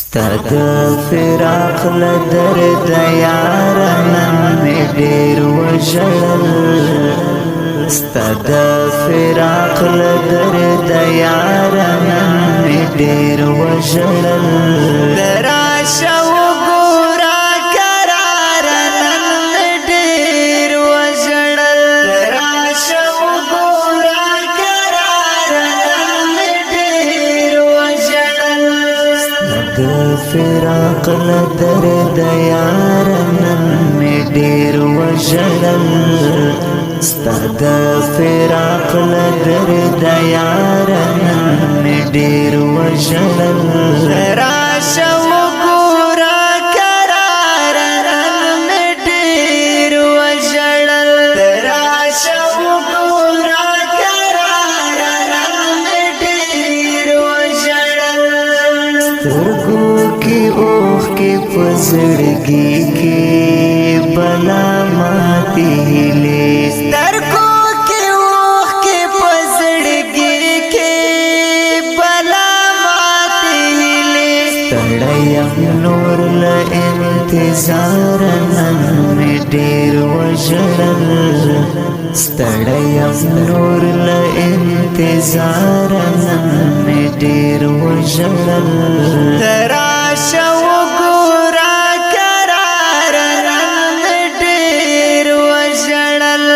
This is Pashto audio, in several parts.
ستاد فراق لدرد یارا نن می ډیر وژړل ستاد فراق لدرد یارا نن می ډیر وژړل دراشه وګورا قرار نن می ډیر وژړل دراشه وګورا قرار نن می ډیر وژړل فراق لدرد یارا نن می ډیر وژړل ستاد فراق لدرد یارا نن می ډیر وژړل راشه وګورا قرار نن می ډیر وژړل راشه وګورا قرار نن می ډیر وژړل سترګو کی اوخ کی پزړګي کی بلا ماتی لې سترګو کی اوخ کی پزړګي کی بلا ماتی لې ستړیم نور له انتظار نن می ډیر وژړل ستړیم نور له انتظار نن می ډیر وژړل راشه وګورا قرار نن می ډیر وژړل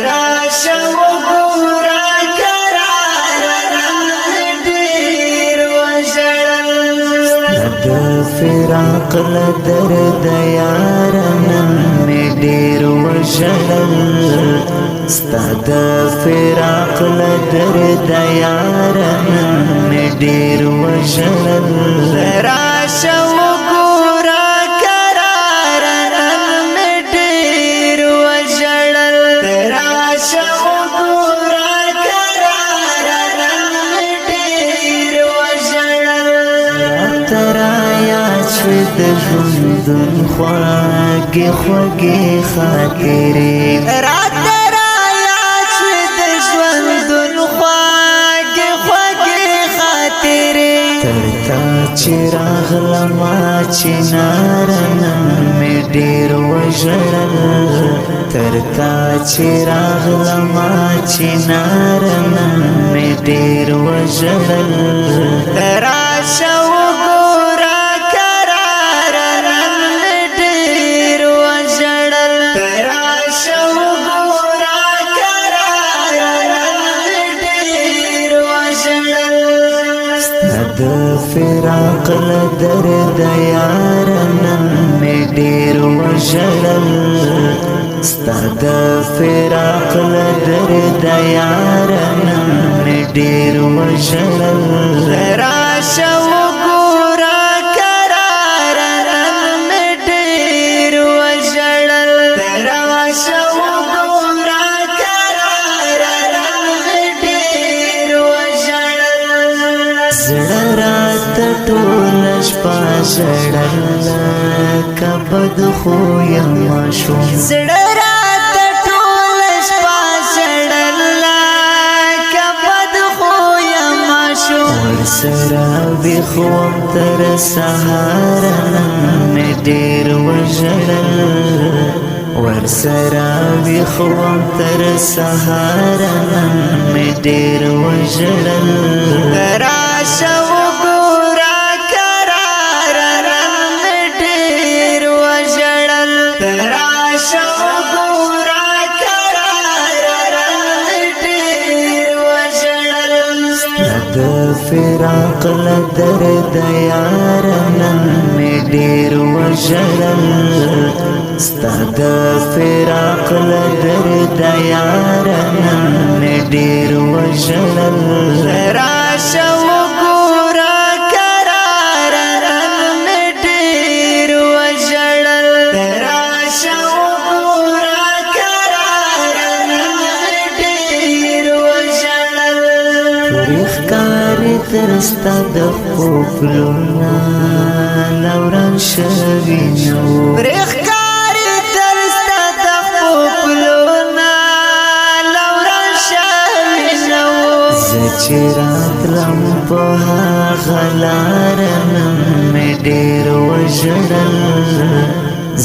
راشه وګورا قرار نن می ډیر وژړل د فراق لدرد یارا نن می ډیر وژړل ستاد فراق لدرد یارا نن می ډیر وژړل راشه وګورا قرار نن می ډیر وژړل راشه وګورا قرار نن می ډیر وژړل ترایا چې د ژوندون خواږه خوږه خاطرې چراغ لما چنار نن می ډیر وژړل ترتا چراغ لما چنار نن می ډیر وژړل راشه وګورا قرار نن می ډیر وژړل راشه وګورا قرار نن می ډیر وژړل د فراق لدرد یارا نن می ډیر وژړل ستاد فراق لدرد یارا نن می ډیر وژړل راشه وګورا قرار نن می ډیر وژړل راشه وګورا قرار نن می ډیر وژړل ټول شپه ژړل کبد خو یم شوم زړه رات ټول شپه ژړل کبد خو یم شوم ورسره ویښوم تر سهار نن می ډیر وژړل ورسره ویښوم تر سهار نن می ډیر وژړل راشه فراق لدرد یارا نن می ډیر وژړل ستاد فراق لدرد یارا نن می ډیر وژړل راشه وګورا قرار نن می ډیر وژړل راشه وګورا قرار نن می ډیر وژړل ترستا د خوبلونا لوران شوی نو برخکاری ترستا د خوبلونا لوران شوی نو زچرات لم په غلار نن می ډیر وژړل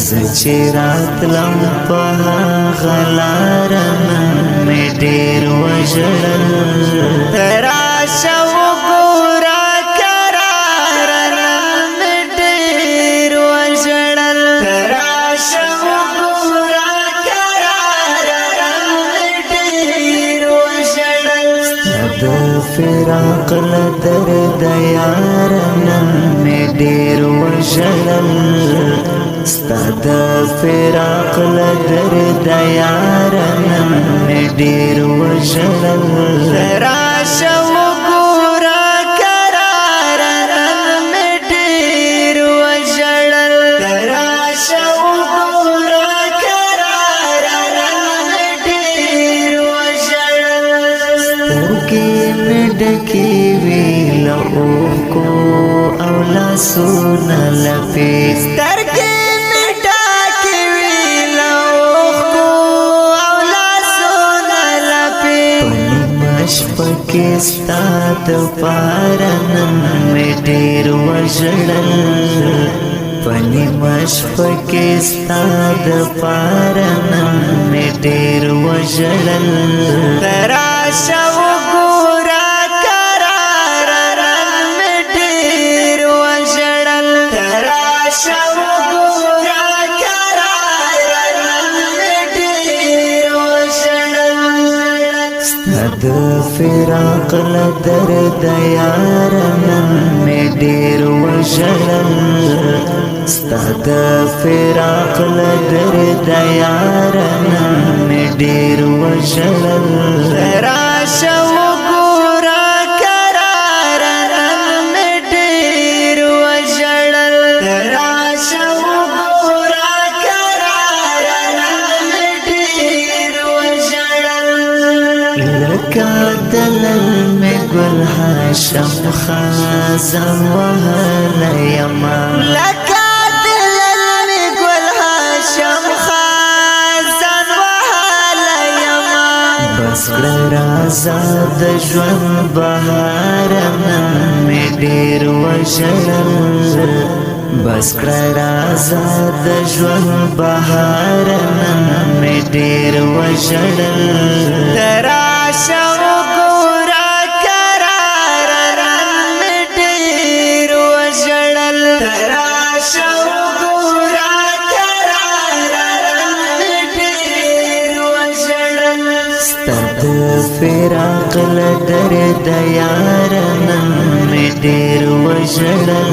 زچې راتلم په هغه لاره نن مې ډېر وژړل راشه وګوره کراره نن مې ډېر وژړل راشه وګوره کراره نن مې ډېر وژړل د فراق له درده یاره نن مې ډېر وژړل ستا د فراق له درده یاره نن مې ډېر وژړل راشه وګوره کراره نن مې ډېر وژړل راشه وګوره کراره نن مې ډېر وژړل سترګې مې ډکې وې له اوښکو او لاسونه لپې سترګې مې ډکې وې له اوښکو او لاسونه لپې په نیمه شپه کې ستا دپاره نن مې ډېر وژړل په نیمه شپه کې ستا دپاره نن مې ډېر وژړل راشه وګوره کراره نن مې ډېر وژړل راشه وګوره کراره نن مې ډېر وژړل ستا د فراق له درده یاره نن مې ډېر وژړل ستا د فراق له درده یاره نن مې ډېر وژړل راشه وګوره کراره نن مې ډېر وژړل راشه وګوره کراره نن مې ډېر وژړل لکه د للمې ګل هاشم خزان وهلی یمه لکه د للمې ګل هاشم خزان وهلی یمه بس کړه رازه د ژوند بهاره نن مې ډېر وژړل بس کړه رازه د ژوند بهاره نن مې ډېر وژړل راشه وګوره کراره نن مې ډېر وژړل راشه وګوره کراره نن مې ډېر وژړل ستا د فراق له درده یاره نن مې ډېر وژړل